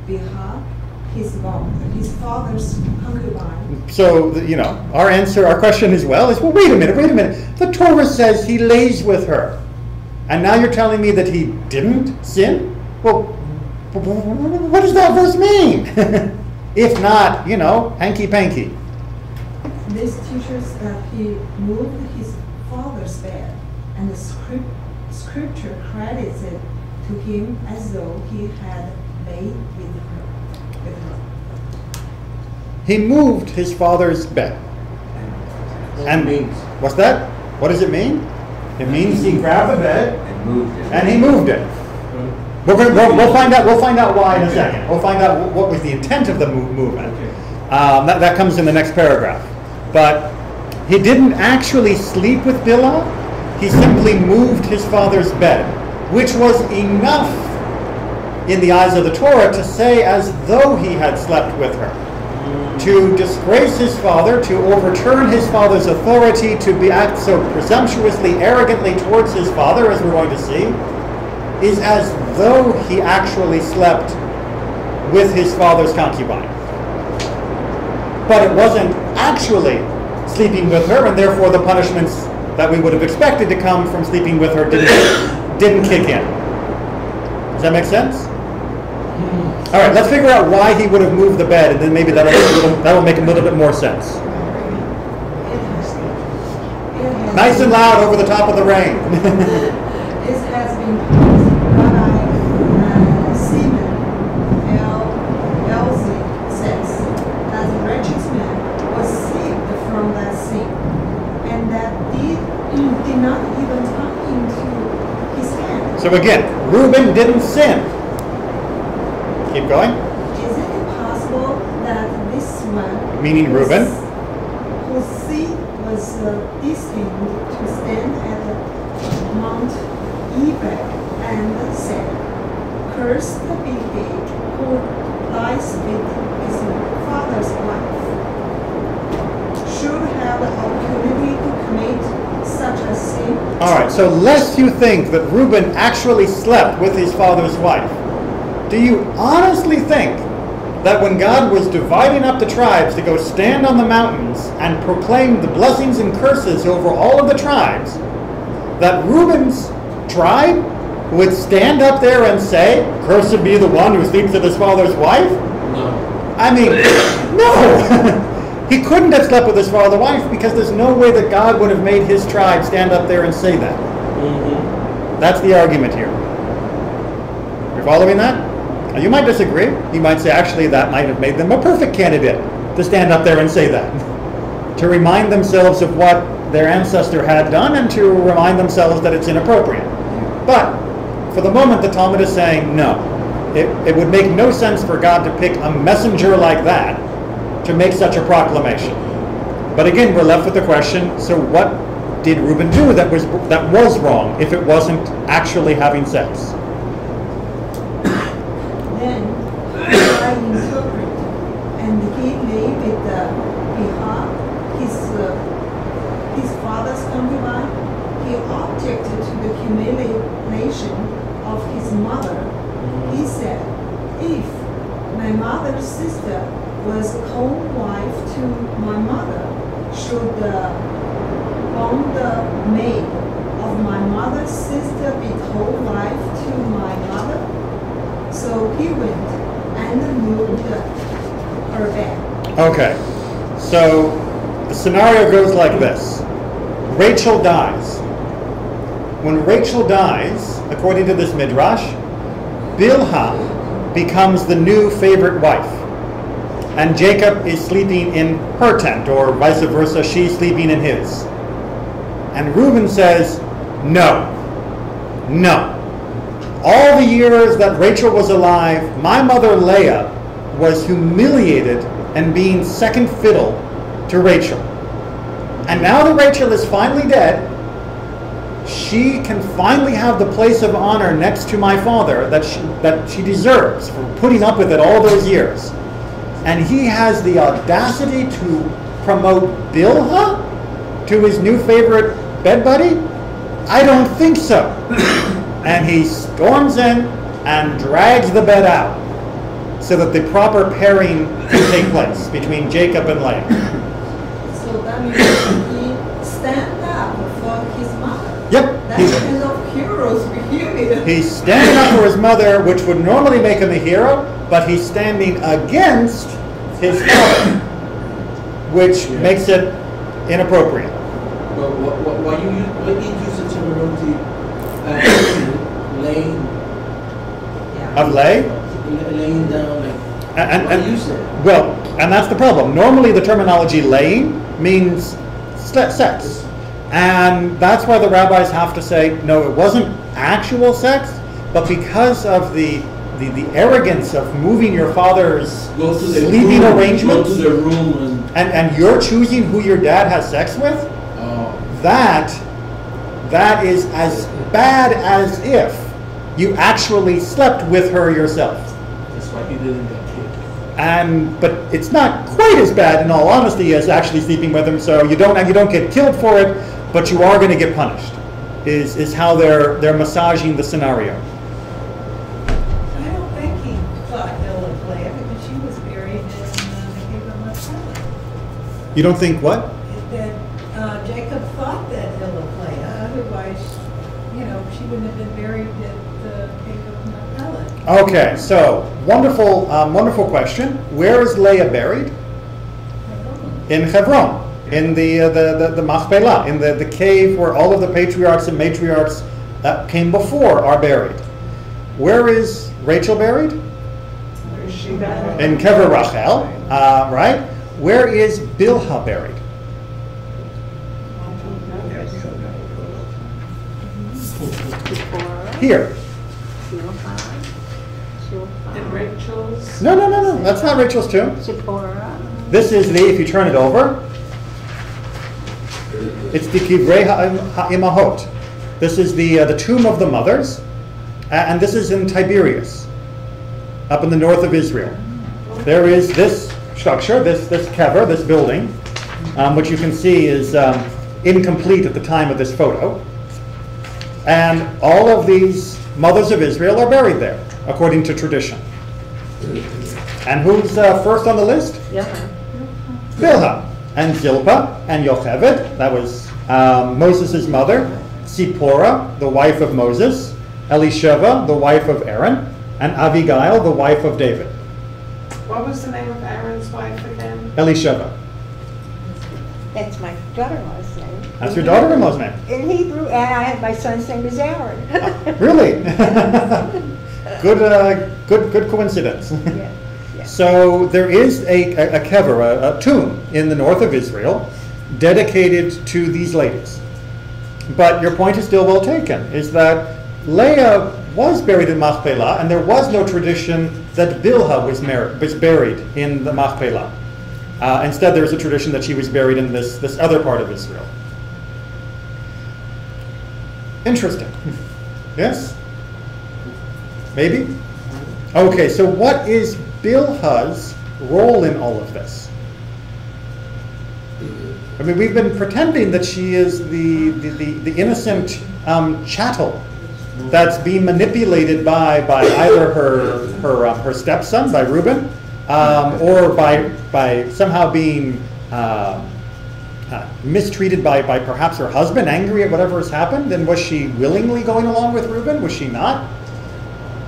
Bilhah, his father's concubine. So, our question as well is, well, wait a minute. The Torah says he lays with her. And now you're telling me that he didn't sin? Well, what does that verse mean? If not, hanky-panky. This teaches that he moved his father's bed, and the scripture credits it to him as though he had laid with her. He moved his father's bed. And means. What's that? What does it mean? It means he grabbed the bed and he moved it. We'll find out why in a second. We'll find out what was the intent of the movement. That comes in the next paragraph. But he didn't actually sleep with Bilhah. He simply moved his father's bed, which was enough in the eyes of the Torah to say as though he had slept with her. To disgrace his father, to overturn his father's authority, to act so presumptuously, arrogantly towards his father, as we're going to see, is as though he actually slept with his father's concubine. But it wasn't actually sleeping with her, and therefore the punishments that we would have expected to come from sleeping with her didn't kick in. Does that make sense? All right, let's figure out why he would have moved the bed, and then maybe that'll make a little bit more sense. It Nice and loud over the top of the rain. It has been put Rabbi Simon L.Z. says that the righteous man was saved from that sin, and that did not even come into his hand. So again, Reuben didn't sin. Keep going. Is it possible that this one, Meaning Reuben, whose seed was destined to stand at Mount Ebal and said, "Cursed be he who lies with his father's wife," should have the opportunity to commit such a sin? all right, so lest you think that Reuben actually slept with his father's wife, do you honestly think that when God was dividing up the tribes to go stand on the mountains and proclaim the blessings and curses over all of the tribes, that Reuben's tribe would stand up there and say, "Cursed be the one who sleeps with his father's wife"? No. I mean, no! He couldn't have slept with his father's wife because there's no way that God would have made his tribe stand up there and say that. That's the argument here. You're following that? Now, you might disagree. You might say, actually, that might have made them a perfect candidate to stand up there and say that. To remind themselves of what their ancestor had done and to remind themselves that it's inappropriate. But for the moment, the Talmud is saying no. It would make no sense for God to pick a messenger like that to make such a proclamation. But again, we're left with the question, so what did Reuben do that was wrong if it wasn't actually having sex? Then I interpret, and he lay with Bilhah, his father's concubine. He objected to the humiliation of his mother. He said, "If my mother's sister was co-wife to my mother, should the bondmaid of my mother's sister be co-wife to my mother?" So he went and moved her back. Okay, so the scenario goes like this. Rachel dies. When Rachel dies, according to this midrash, Bilhah becomes the new favorite wife. And Jacob is sleeping in her tent, or vice versa, she's sleeping in his. And Reuben says, no. All the years that Rachel was alive, my mother Leah was humiliated and being second fiddle to Rachel. And now that Rachel is finally dead, she can finally have the place of honor next to my father that she deserves for putting up with it all those years. And he has the audacity to promote Bilhah to his new favorite bed buddy? I don't think so. And he storms in and drags the bed out so that the proper pairing can take place between Jacob and Leah. So that means he stand up for his mother. Yep. That's the kind of hero's behavior. He's standing up for his mother, which would normally make him a hero, but he's standing against his father, which makes it inappropriate. But why did you use the terminology laying? Of lay? Laying down, like, why do you say? Well, and that's the problem. Normally the terminology laying means sex. And that's why the rabbis have to say, no, it wasn't actual sex, but because of the arrogance of moving your father's sleeping arrangements, go to the room and you're choosing who your dad has sex with, that is as bad as if you actually slept with her yourself. That's why he didn't get killed. But it's not quite as bad, in all honesty, as actually sleeping with him. So you don't get killed for it, but you are going to get punished. Is how they're massaging the scenario. I don't think he thought ill of Leah because she was buried in the cave of Machpelah. You don't think what? That Jacob thought that ill of Leah. Otherwise, she wouldn't have been buried at the cave of Machpelah. Okay, so wonderful question. Where is Leah buried? In Hebron. in the Machpelah, in the cave where all of the patriarchs and matriarchs that came before are buried. Where is Rachel buried? Where is she buried? In Kever Rachel, right? Where is Bilhah buried? Here. In Rachel's? No. That's not Rachel's tomb. Zipporah. This is if you turn it over, it's the Kivrei Ha'imahot. This is the tomb of the mothers, and this is in Tiberias, up in the north of Israel. There is this structure, this kever, this building, which you can see is incomplete at the time of this photo. And all of these mothers of Israel are buried there, according to tradition. And who's first on the list? Bilhah, and Zilpah, and Yocheved, that was Moses' mother, Zipporah, the wife of Moses, Elisheva, the wife of Aaron, and Abigail, the wife of David. What was the name of Aaron's wife again? Elisheva. That's my daughter-in-law's name. That's your daughter-in-law's name? In Hebrew, and I had my son's name is Aaron. Really? Good coincidence. Yeah. So there is a kever, a tomb in the north of Israel dedicated to these ladies. But your point is still well taken, is that Leah was buried in Machpelah, and there was no tradition that Bilhah was buried in the Machpelah. Instead, there is a tradition that she was buried in this other part of Israel. Interesting. Yes? Maybe? Okay, so what is Bilhah's role in all of this? I mean, we've been pretending that she is the innocent chattel that's being manipulated by either her stepson, by Reuben, or by somehow being mistreated by perhaps her husband, angry at whatever has happened. And was she willingly going along with Reuben? Was she not?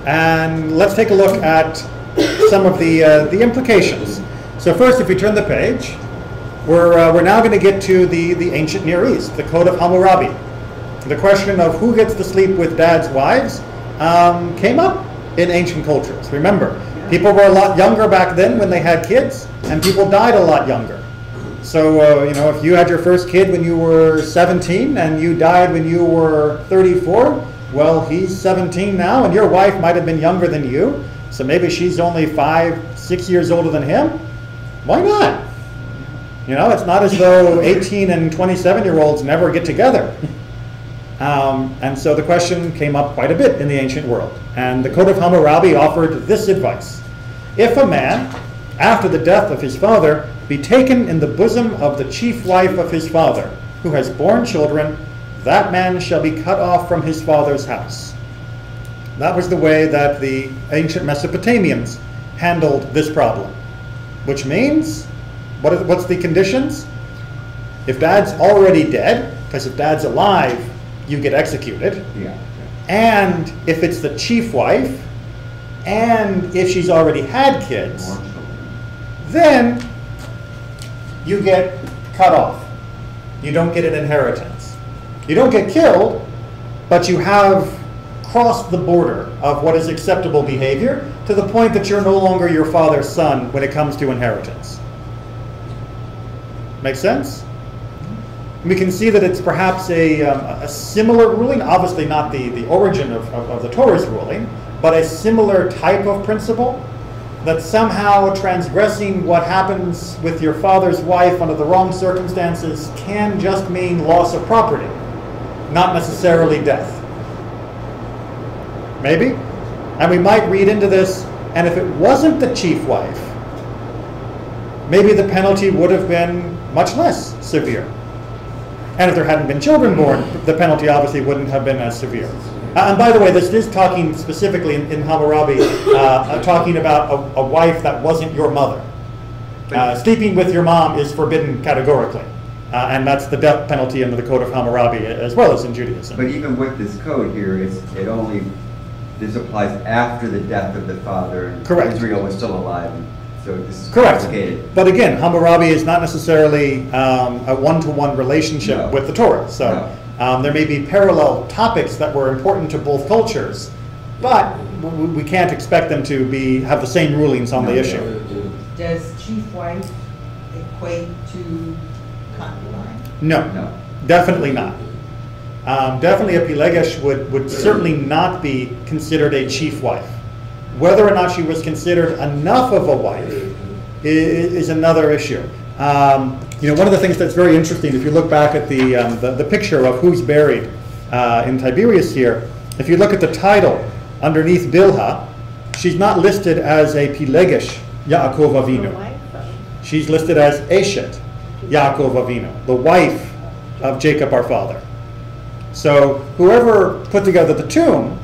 And let's take a look at some of the implications. So first, if we turn the page, we're now going to get to the ancient Near East, the Code of Hammurabi. The question of who gets to sleep with dad's wives came up in ancient cultures. Remember, people were a lot younger back then when they had kids, and people died a lot younger. So, if you had your first kid when you were 17 and you died when you were 34, well, he's 17 now, and your wife might have been younger than you, so maybe she's only 5-6 years older than him. Why not? It's not as though 18 and 27-year-olds never get together. And so the question came up quite a bit in the ancient world. And the Code of Hammurabi offered this advice. If a man, after the death of his father, be taken in the bosom of the chief wife of his father, who has borne children, that man shall be cut off from his father's house. That was the way that the ancient Mesopotamians handled this problem. Which means, what's the conditions? If dad's already dead, because if dad's alive, you get executed. Yeah. And if it's the chief wife, and if she's already had kids, then you get cut off. You don't get an inheritance. You don't get killed, but you have crossed the border of what is acceptable behavior to the point that you're no longer your father's son when it comes to inheritance. Make sense? We can see that it's perhaps a similar ruling, obviously not the origin of the Torah's ruling, but a similar type of principle, that somehow transgressing what happens with your father's wife under the wrong circumstances can just mean loss of property, not necessarily death. Maybe? And we might read into this, and if it wasn't the chief wife, maybe the penalty would have been much less severe. And if there hadn't been children born, the penalty obviously wouldn't have been as severe. And by the way, this is talking specifically in Hammurabi, talking about a wife that wasn't your mother. Sleeping with your mom is forbidden categorically. And that's the death penalty under the Code of Hammurabi, as well as in Judaism. But even with this code here, this applies after the death of the father. And correct. Israel was still alive. And So this is Correct. complicated. But again, Hammurabi is not necessarily a one-to-one relationship No. with the Torah. So there may be parallel topics that were important to both cultures, but we can't expect them to have the same rulings on the issue. Does chief wife equate to concubine? No, No. definitely not. Definitely a Pilegesh would certainly not be considered a chief wife. Whether or not she was considered enough of a wife is another issue. One of the things that's very interesting, if you look back at the picture of who's buried in Tiberias here, if you look at the title underneath Bilhah, she's not listed as a Pilegesh Yaakov Avinu. She's listed as Eshet Yaakov Avinu, the wife of Jacob our father. So whoever put together the tomb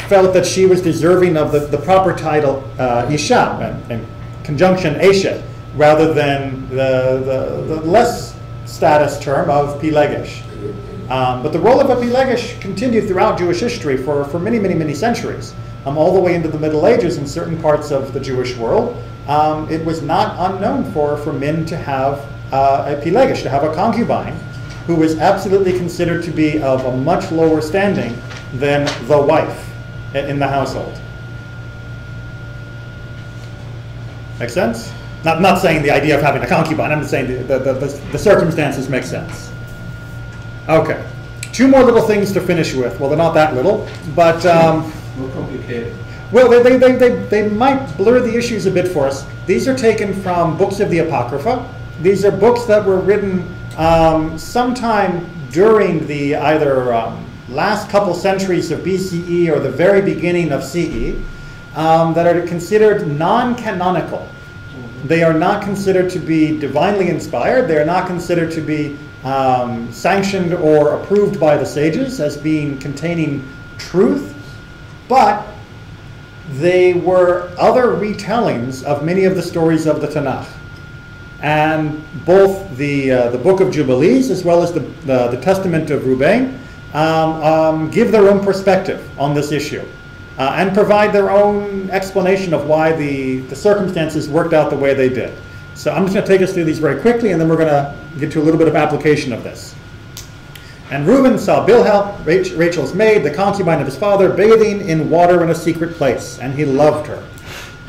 felt that she was deserving of the proper title Isha, in conjunction Eshet, rather than the less status term of Pilegesh. But the role of a Pilegesh continued throughout Jewish history for many, many, many centuries, all the way into the Middle Ages in certain parts of the Jewish world. It was not unknown for men to have a Pilegesh, to have a concubine, who was absolutely considered to be of a much lower standing than the wife in the household. Make sense? Not saying the idea of having a concubine, I'm just saying the circumstances make sense. Okay, 2 more little things to finish with. Well, they're not that little, but More complicated. well, they might blur the issues a bit for us. These are taken from books of the Apocrypha. These are books that were written sometime during the either last couple centuries of BCE or the very beginning of CE that are considered non-canonical. They are not considered to be divinely inspired. They are not considered to be sanctioned or approved by the sages as being containing truth, but they were other retellings of many of the stories of the Tanakh. And both the Book of Jubilees as well as the Testament of Reuven give their own perspective on this issue and provide their own explanation of why the circumstances worked out the way they did. So I'm just going to take us through these very quickly, and then we're going to get to a little bit of application of this. And Reuben saw Bilhah, Rachel's maid, the concubine of his father, bathing in water in a secret place, and he loved her.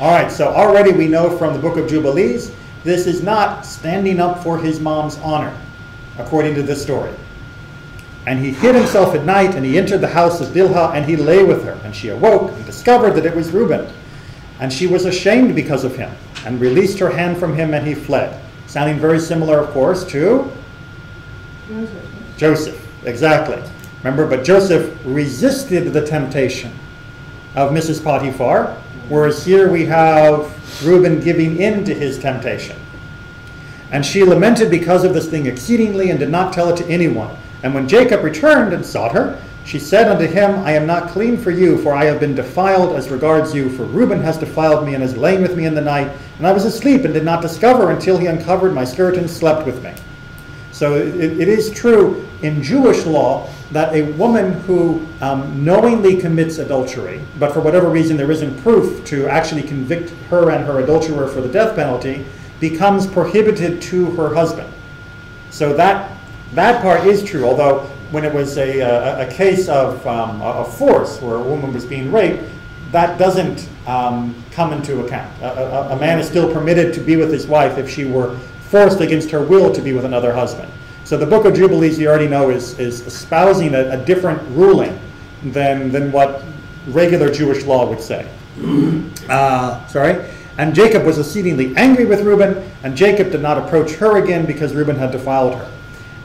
All right, so already we know from the Book of Jubilees, this is not standing up for his mom's honor, according to this story. And he hid himself at night, and he entered the house of Bilhah, and he lay with her. And she awoke and discovered that it was Reuben. And she was ashamed because of him, and released her hand from him, and he fled. Sounding very similar, of course, to Joseph. Exactly. Remember, but Joseph resisted the temptation of Mrs. Potiphar, whereas here we have Reuben giving in to his temptation. And she lamented because of this thing exceedingly, and did not tell it to anyone. And when Jacob returned and sought her, she said unto him, I am not clean for you, for I have been defiled as regards you, for Reuben has defiled me and has lain with me in the night, and I was asleep and did not discover until he uncovered my skirt and slept with me. So it is true in Jewish law that a woman who knowingly commits adultery, but for whatever reason there isn't proof to actually convict her and her adulterer for the death penalty, becomes prohibited to her husband. So that part is true, although when it was a case of force where a woman was being raped, that doesn't come into account. A man is still permitted to be with his wife if she were forced against her will to be with another husband. So the Book of Jubilees, you already know, is espousing a different ruling than what regular Jewish law would say. And Jacob was exceedingly angry with Reuben, and Jacob did not approach her again because Reuben had defiled her.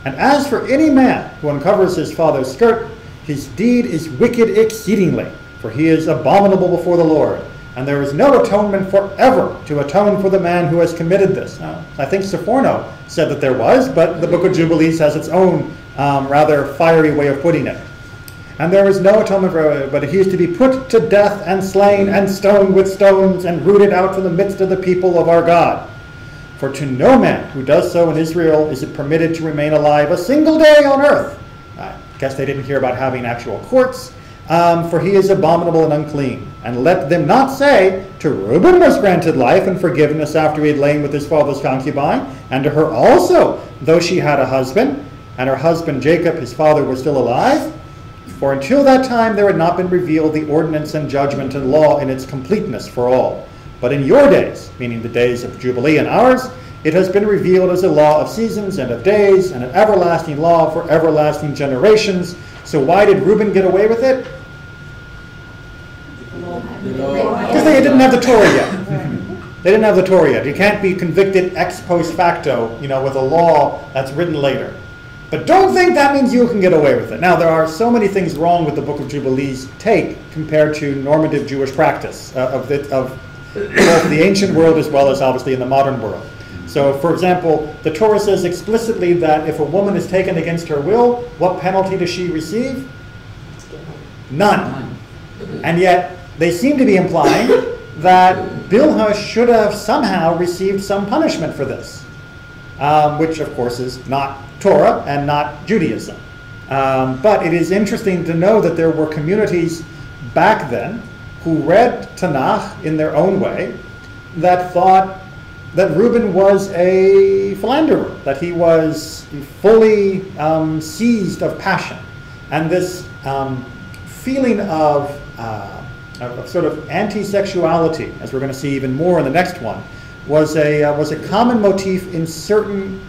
And as for any man who uncovers his father's skirt, his deed is wicked exceedingly, for he is abominable before the Lord. And there is no atonement forever to atone for the man who has committed this. Now, I think Sephorno said that there was, but the Book of Jubilees has its own rather fiery way of putting it. And there is no atonement for, but he is to be put to death and slain and stoned with stones and rooted out from the midst of the people of our God. For to no man who does so in Israel is it permitted to remain alive a single day on earth. I guess they didn't hear about having actual courts. for he is abominable and unclean. And let them not say, to Reuben was granted life and forgiveness after he had lain with his father's concubine, and to her also, though she had a husband, and her husband Jacob, his father, was still alive. For until that time there had not been revealed the ordinance and judgment and law in its completeness for all. But in your days, meaning the days of Jubilee and ours, it has been revealed as a law of seasons and of days, and an everlasting law for everlasting generations. So why did Reuben get away with it? Because they didn't have the Torah yet. They didn't have the Torah yet. You can't be convicted ex post facto, with a law that's written later. But don't think that means you can get away with it. Now, there are so many things wrong with the Book of Jubilees take compared to normative Jewish practice of both the ancient world as well as obviously in the modern world. So, for example, the Torah says explicitly that if a woman is taken against her will, what penalty does she receive? None. And yet, they seem to be implying that Bilhah should have somehow received some punishment for this, which, of course, is not Torah and not Judaism. But it is interesting to know that there were communities back then who read Tanakh in their own way that thought that Reuben was a philanderer, that he was fully seized of passion. And this feeling of sort of anti-sexuality, as we're going to see even more in the next one, was a common motif in certain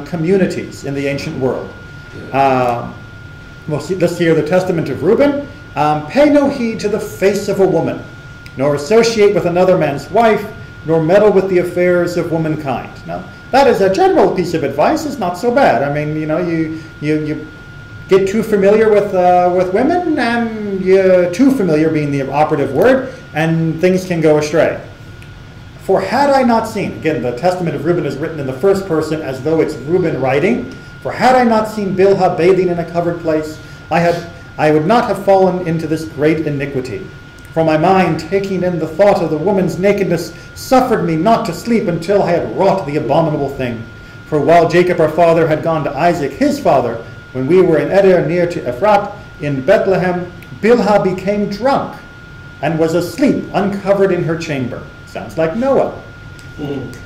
communities in the ancient world. Let's hear the testament of Reuben. Pay no heed to the face of a woman, nor associate with another man's wife, nor meddle with the affairs of womankind. Now, that is a general piece of advice. It's not so bad. I mean, you get too familiar with women, and you're too familiar being the operative word, and things can go astray. For had I not seen, again, the testament of Reuben is written in the first person as though it's Reuben writing. For had I not seen Bilhah bathing in a covered place, I would not have fallen into this great iniquity. For my mind, taking in the thought of the woman's nakedness, suffered me not to sleep until I had wrought the abominable thing. For while Jacob our father had gone to Isaac his father, when we were in Eder near to Ephrat in Bethlehem, Bilhah became drunk and was asleep, uncovered in her chamber. Sounds like Noah.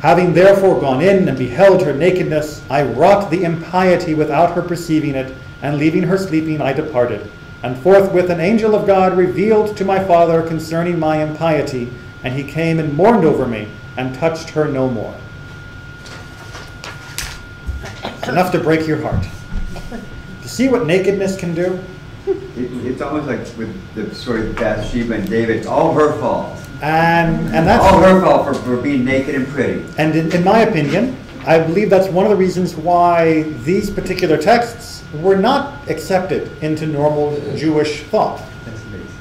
Having therefore gone in and beheld her nakedness, I wrought the impiety without her perceiving it, and leaving her sleeping, I departed. And forthwith an angel of God revealed to my father concerning my impiety, and he came and mourned over me, and touched her no more. It's enough to break your heart. To see what nakedness can do? It's almost like with the story of Bathsheba and David, it's all her fault. And that's all her fault for being naked and pretty. And in my opinion, I believe that's one of the reasons why these particular texts were not accepted into normal Jewish thought.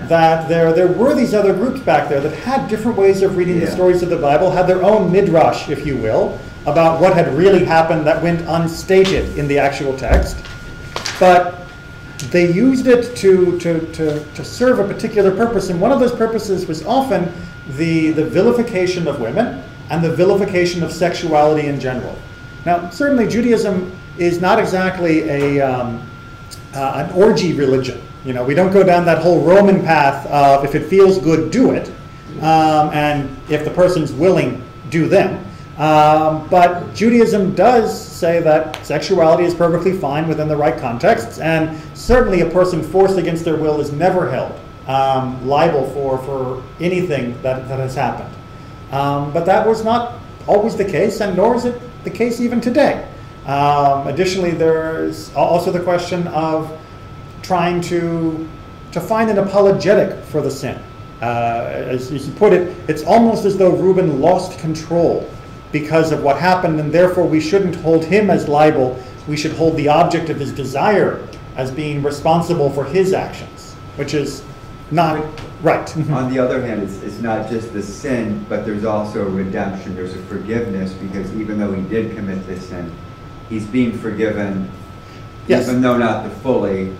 That there were these other groups back there that had different ways of reading the stories of the Bible, had their own midrash, if you will, about what had really happened that went unstated in the actual text. But they used it to serve a particular purpose, and one of those purposes was often the vilification of women and the vilification of sexuality in general. Now, certainly Judaism is not exactly an orgy religion. We don't go down that whole Roman path of if it feels good, do it, and if the person's willing, do them. But Judaism does say that sexuality is perfectly fine within the right contexts, and certainly a person forced against their will is never held liable for anything that has happened. But that was not always the case, and nor is it the case even today. Additionally, there's also the question of trying to find an apologetic for the sin. As you put it, it's almost as though Reuben lost control because of what happened, and therefore we shouldn't hold him as liable. We should hold the object of his desire as being responsible for his actions, which is not right. On the other hand, it's not just the sin, but there's also a redemption, there's a forgiveness, because even though he did commit this sin, he's being forgiven, yes, even though not the fully.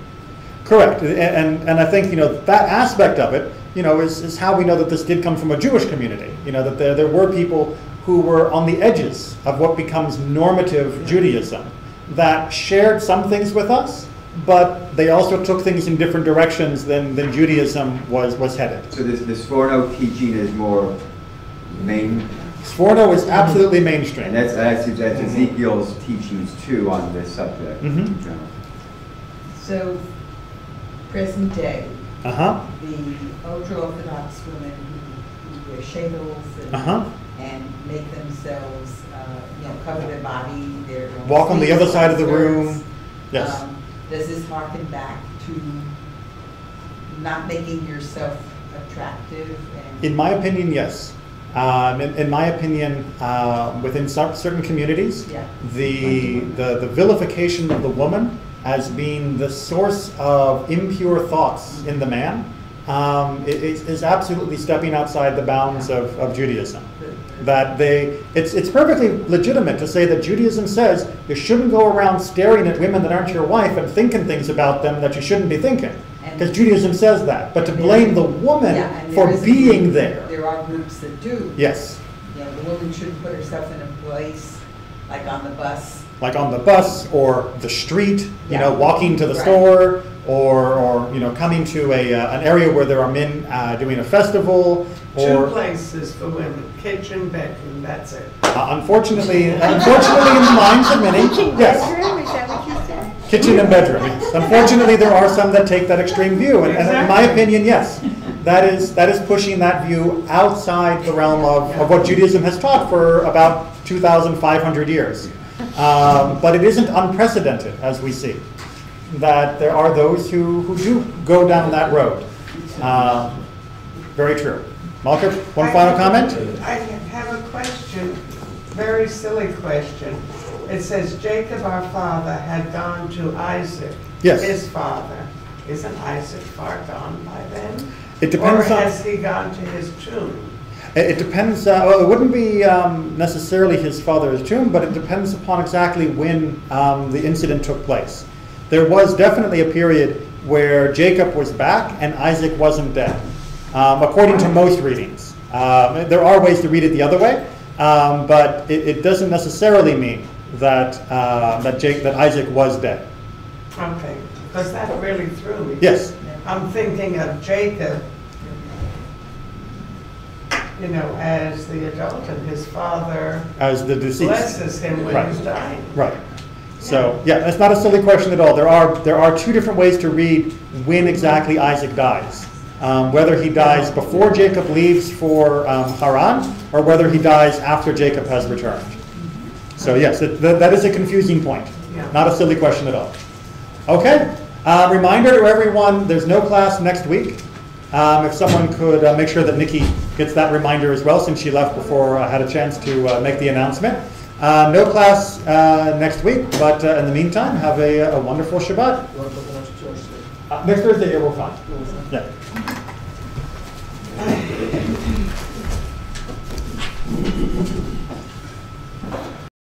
Correct, and I think that aspect of it is how we know that this did come from a Jewish community. That there were people who were on the edges of what becomes normative Judaism that shared some things with us, but they also took things in different directions than Judaism was headed. So the Sforno teaching is more main? Sforno is absolutely mainstream. And that's Ezekiel's teachings too on this subject. Mm-hmm. So, present day, Uh-huh. the ultra-Orthodox women who wear shadels and make themselves, cover their body, their walk on the other side of the room. Yes. Does this harken back to not making yourself attractive? In my opinion, yes. In my opinion, within certain communities, the vilification of the woman as being the source of impure thoughts in the man is absolutely stepping outside the bounds of Judaism. That it's perfectly legitimate to say that Judaism says you shouldn't go around staring at women that aren't your wife and thinking things about them that you shouldn't be thinking. Because Judaism says that. But to blame the woman for being there. There are groups that do. Yes. The woman shouldn't put herself in a place like on the bus. Like on the bus or the street, walking to the store, or coming to an area where there are men doing a festival. Or 2 places for women: kitchen, bedroom. That's it. Unfortunately, in the minds of many, yes. Bedroom, is that what you said? Kitchen and bedroom. Yes. Unfortunately, there are some that take that extreme view, and in my opinion, yes, that is pushing that view outside the realm of what Judaism has taught for about 2,500 years. But it isn't unprecedented, as we see, that there are those who do go down that road. Very true. Malka, one final comment? I have a question, very silly question. It says Jacob, our father, had gone to Isaac, his father. Isn't Isaac far gone by then? It depends or has he gone to his tomb? It depends. Well, it wouldn't be necessarily his father's tomb, but it depends upon exactly when the incident took place. There was definitely a period where Jacob was back and Isaac wasn't dead, according to most readings. There are ways to read it the other way, but it doesn't necessarily mean that that Isaac was dead. Okay, because that really threw me. Yes. I'm thinking of Jacob, as the adult, and his father as the deceased blesses him when he's dying. Right. So that's not a silly question at all. There are 2 different ways to read when exactly Isaac dies. Whether he dies before Jacob leaves for Haran, or whether he dies after Jacob has returned. So yes, that is a confusing point. Not a silly question at all. Okay. Reminder to everyone: there's no class next week. If someone could make sure that Nikki gets that reminder as well, since she left before I had a chance to make the announcement. No class next week, but in the meantime, have a wonderful Shabbat. Next Thursday, we're fine. Yeah.